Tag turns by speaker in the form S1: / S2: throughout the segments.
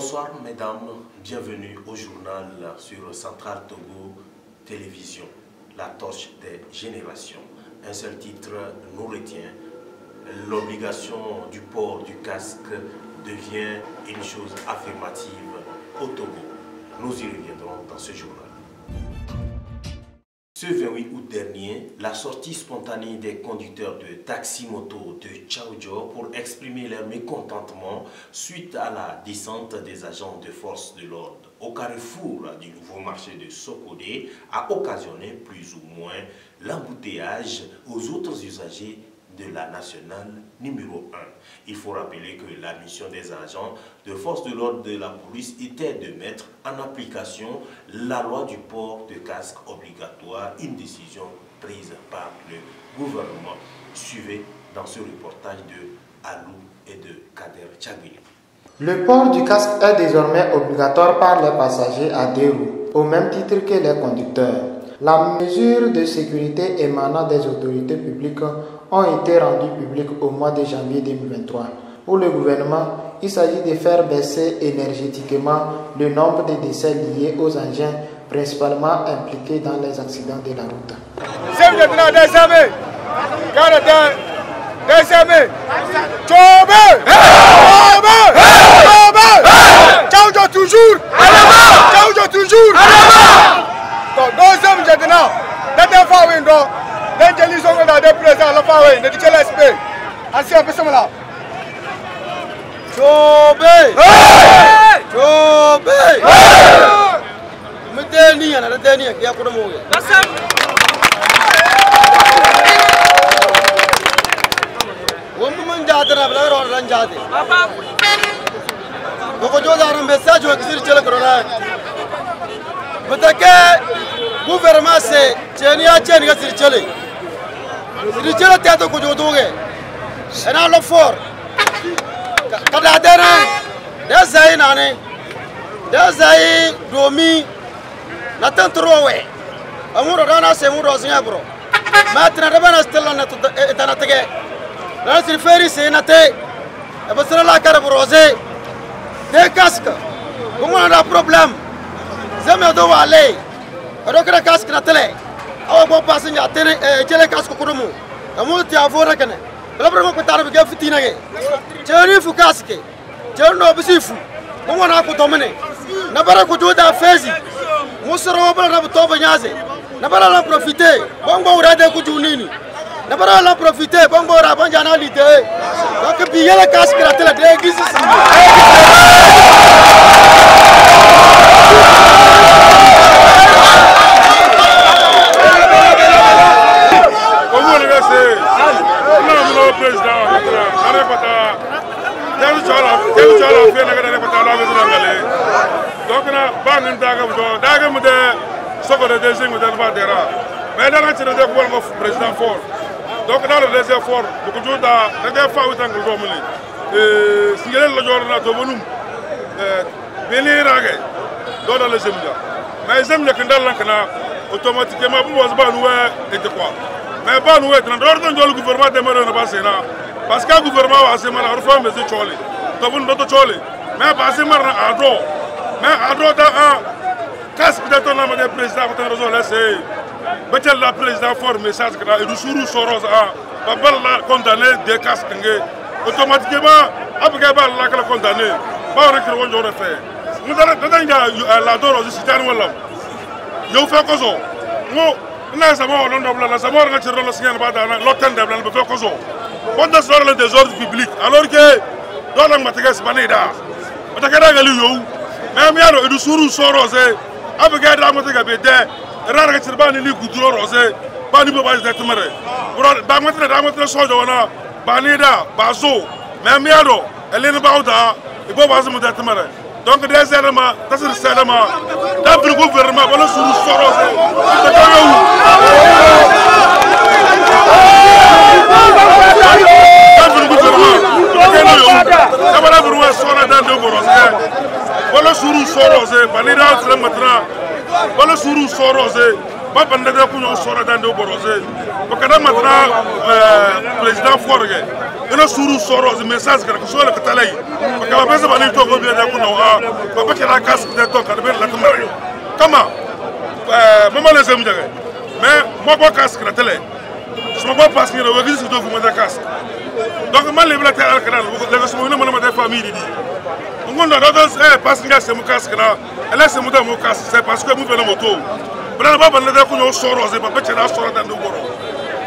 S1: Bonsoir mesdames, bienvenue au journal sur Centrale Togo Télévision, la torche des générations. Un seul titre nous retient, l'obligation du port du casque devient une chose affirmative au Togo. Nous y reviendrons dans ce journal. Ce 28 août dernier, la sortie spontanée des conducteurs de taxi-moto de Tchaoudjo pour exprimer leur mécontentement suite à la descente des agents de force de l'ordre au carrefour du nouveau marché de Sokodé a occasionné plus ou moins l'embouteillage aux autres usagers de la nationale numéro 1. Il faut rappeler que la mission des agents de force de l'ordre de la police était de mettre en application la loi du port de casque obligatoire, une décision prise par le gouvernement. Suivez dans ce reportage de Alou et de Kader Tchagili.
S2: Le port du casque est désormais obligatoire par les passagers à 2 roues, au même titre que les conducteurs. La mesure de sécurité émanant des autorités publiques ont été rendues publiques au mois de janvier 2023. Pour le gouvernement, il s'agit de faire baisser énergétiquement le nombre de décès liés aux engins principalement impliqués dans les accidents de la route.
S3: gouvernement c'est Tchenia Tchenia Sirchele. Sirchele théâtre ko jodoge. Ena lo for. Kada dere. Dazai nane. Dazai domi. Na tantrowe. Amuro dana se muro sinya bro. Matra de bana stella na tanatege. Na sirferi se nate. Abasra la kar brose. Des casques. Comment on a problème? Jamais de aller. Alors que le casque na télé. Awa bon passer à télé le casque ko mo. Amu ti avora kana. La vraiment ko tarbi ga fitina ge. Tcheri fu casque. Tcheri no bisifu. Comment on a ko dominer. Na bara ko joda fezi. Musoro bara na to banyaze. Na bara la profiter. Bongo urade ko junini. Na bara la profiter. Bongo ra banjana lité. Donc bi le casque na télé de gisi.
S4: Donc dans le deuxième fort, beaucoup de gens ont fait autant que l'homme. Si elle le jour là, tout le monde venir dans le deuxième là. Mais les hommes qui sont dans l'encana automatiquement pour voir pas nous et quoi. Mais pas nous être dans le gouvernement demeure ne passe là. Parce que le gouvernement a assez mal à refaire mais c'est choli. Tout le monde doit choli. Mais pas mal à droit. Mais à droite dans casque de ton nom de président pour une raison là c'est. Betel la président fort message que là et du sourou soros a pas la condamné des casques automatiquement après la que condamné pas on que on aurait fait nous dans la doro aussi c'est un wala yo fait quoi ça moi là ça va on doit là ça va on tire le signal pas dans l'hôtel de blanc fait quoi ça on doit sur le désordre public alors que dans la matière c'est pas nada on t'a qu'à aller yo même yaro et du sourou soros après la matière bête rara que tu vas ni goudron rosé pas ni baba de temere bro da sojo wana banida bazo même yado elene bauda e bo bazo mo de temere donc deuxièmement tasir selama da bir gouvernement wala suru sorosé to tayo da bir gouvernement da bala burwa sona da do borosé wala suru sorosé banida selama tra wala suru sorosé ba bande de ku yo sora dan do borose ba kada matra président forge ina suru soro ze message ka ko sora ka talay ba ka ba se ba ni to ko bi da ku no ba ba kira kas de to ka be la tamare kama mama le sem jaga mais mo ko kas ka tele so mo pas ni ro gisi to fu mo da kas donc man le blata al canal le ko so mo ma da famille di ngondo do pas nga se mo kas ka elle se mo da mo kas c'est parce que mo fe na moto bana ba bana da ku no soro ze ba ba kira soro dan do boro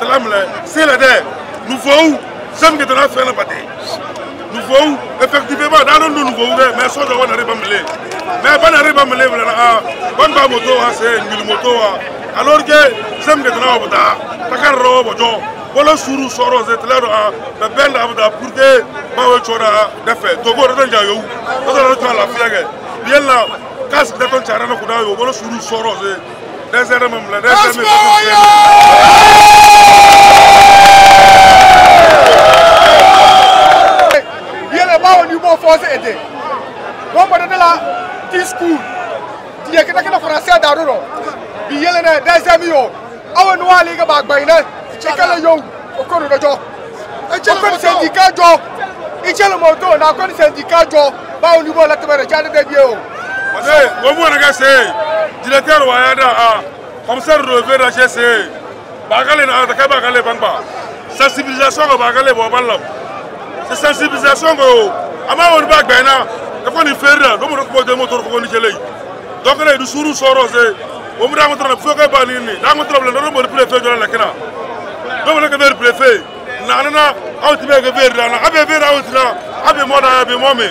S4: telamle c'est le de nous faut sem que de la faire la bataille nous faut effectivement dans nous faut mais so do na riba mele mais bana riba mele bana ban ba moto ha se ngil moto alors que sem que de la bata takaro bojo wala suru soro ze tlero be benda abda pour que ba we chora defe to go da jayo to do la fiage yella kas de ton chara na kuda yo wala suru soro ze desere mam la desere
S3: yella ba woni bo force aider bon ba de la discours die ke na français da ro bi yella na desere yo awu no ali ga ba gba ina chekala yo okoro dojo okoro syndicat jo ichelo moto na okoro syndicat jo ba woni bo la tabere jade de bi o
S4: ouais wo mo na ga se directeur wa ya da commissaire Robert HC bagale na ta bagale bangba sensibilisation ko bagale bo ballam c'est sensibilisation ko ama won ba gba na ko ni ferra do mo ko de motor ko ni jele donc na du suru soro ze o mo da mo tra fo ko ba ni da mo tra le no mo préfet de la kena do mo le ke préfet na na awti be ke ver na abe ver awti na abe mo da abe mo me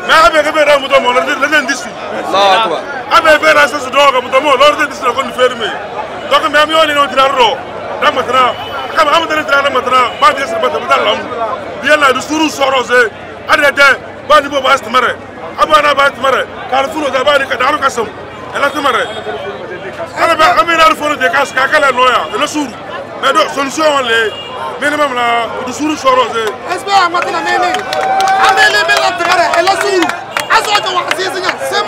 S4: mais abe ke ver mo do mo le den disi Allah akbar abe ver asa su do ko mo do mo le den disi ko ni ferme donc mais am yoni no tra ro da mo tra kama am den tra na mo tra ba de se ba ta lam bien la du suru soro ze ade de ba ni bo ba stmare abana ba stmare kar furo da ba ni ka daru kasam ela stmare ala ba amina furo de kas ka kala noya le suru mais do solution le minimum la du suru soro ze
S3: esbe amatina nene amele mela tmare ela suru aso ka wa asizinya sem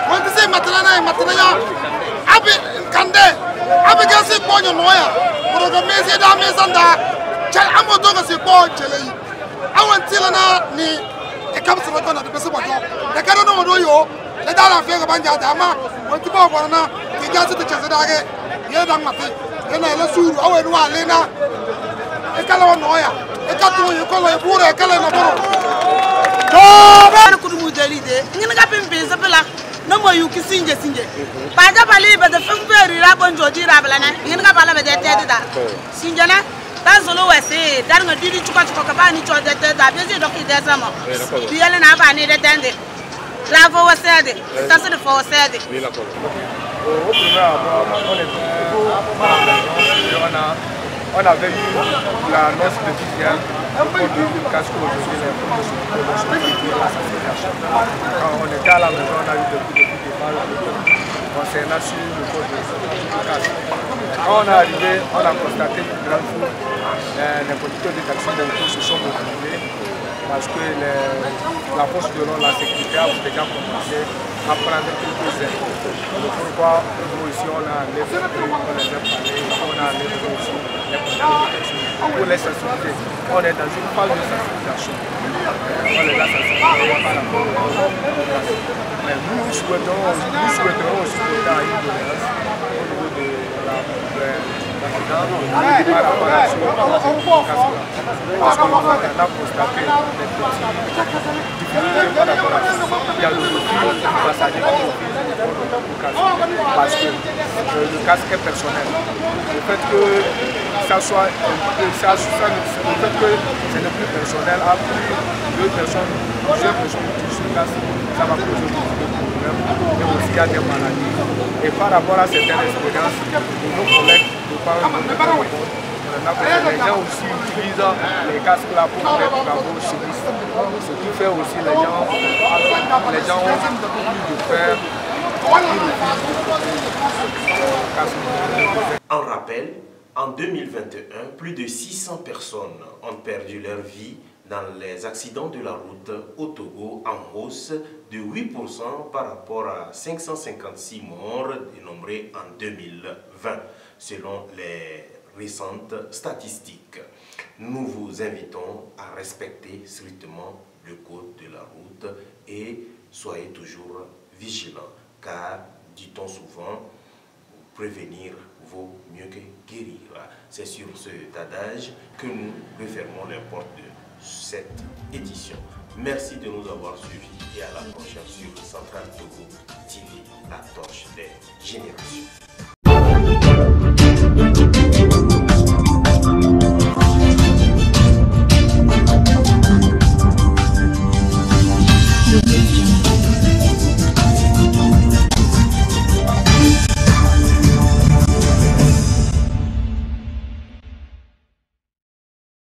S3: wonti se matana ya abi kande abi gasi ponyo noya pro do mesi da mesanda chal amoto ga se po chelei awantila na ni e kam se ko na de pese bojo e ka no do yo le da la fe ga banja ta ma wonti bo bo na ti gasi te chese da ge ye da mate e na le suru awe no ale na e ka la noya e ka tu yo ko lo e bure e ka le na boro do ba ku mu delide ngina ga pembe zapela no mo yu kisinje ba ja bali be de femberi ra bonjo di ra bala na ngina ga bala be de te da sinje na dan solo wese dan nga didi chuka ka ba ni cho de te da be je doki de sama bi yele na ba ni de tende la fo wese de ta se de fo wese de ni la ko
S5: au premier abord on avait eu l'annonce de Viviane au cours du casque aujourd'hui, quand on était à la maison, on a eu beaucoup de débats concernant sur le code du casque. Quand on est arrivé, on a constaté une grande foule. Les conducteurs de taxi se sont mobilisés parce que la force de l'ordre, la sécurité a déjà commencé à prendre quelques aides. Pourquoi nous ici on a les on les a parlé, on a les aussi pour les sensibiliser. On est dans une phase de sensibilisation. On les a sensibilisés par rapport au casque. Mais nous souhaiterons aussi porter à une tolérance au niveau de par rapport à ce casque. Parce qu'on a constaté des petites difficultés par rapport à ça. Il y a le profil du passager qui profite du casque. Parce que le casque est personnel. Le fait que ça soit le fait que c'est le plus personnel, à plus deux personnes, plusieurs personnes qui utilisent le casque, ça va poser beaucoup de problèmes. Mais aussi il y a des maladies. Et par rapport à certaines expériences, nos collègues ne parlent pas de les gens aussi utilisent les casques là pour faire des travaux sinistres. Ce qui fait aussi les gens ont plus de peur.
S1: En rappel, en 2021, plus de 600 personnes ont perdu leur vie dans les accidents de la route au Togo en hausse de 8% par rapport à 556 morts dénombrés en 2020, selon les récentes statistiques. Nous vous invitons à respecter strictement le code de la route et soyez toujours vigilants, car, dit-on souvent, prévenir vaut mieux que guérir. C'est sur cet adage que nous refermons les portes de cette édition. Merci de nous avoir suivis et à la prochaine sur Central Togo TV, la torche des générations.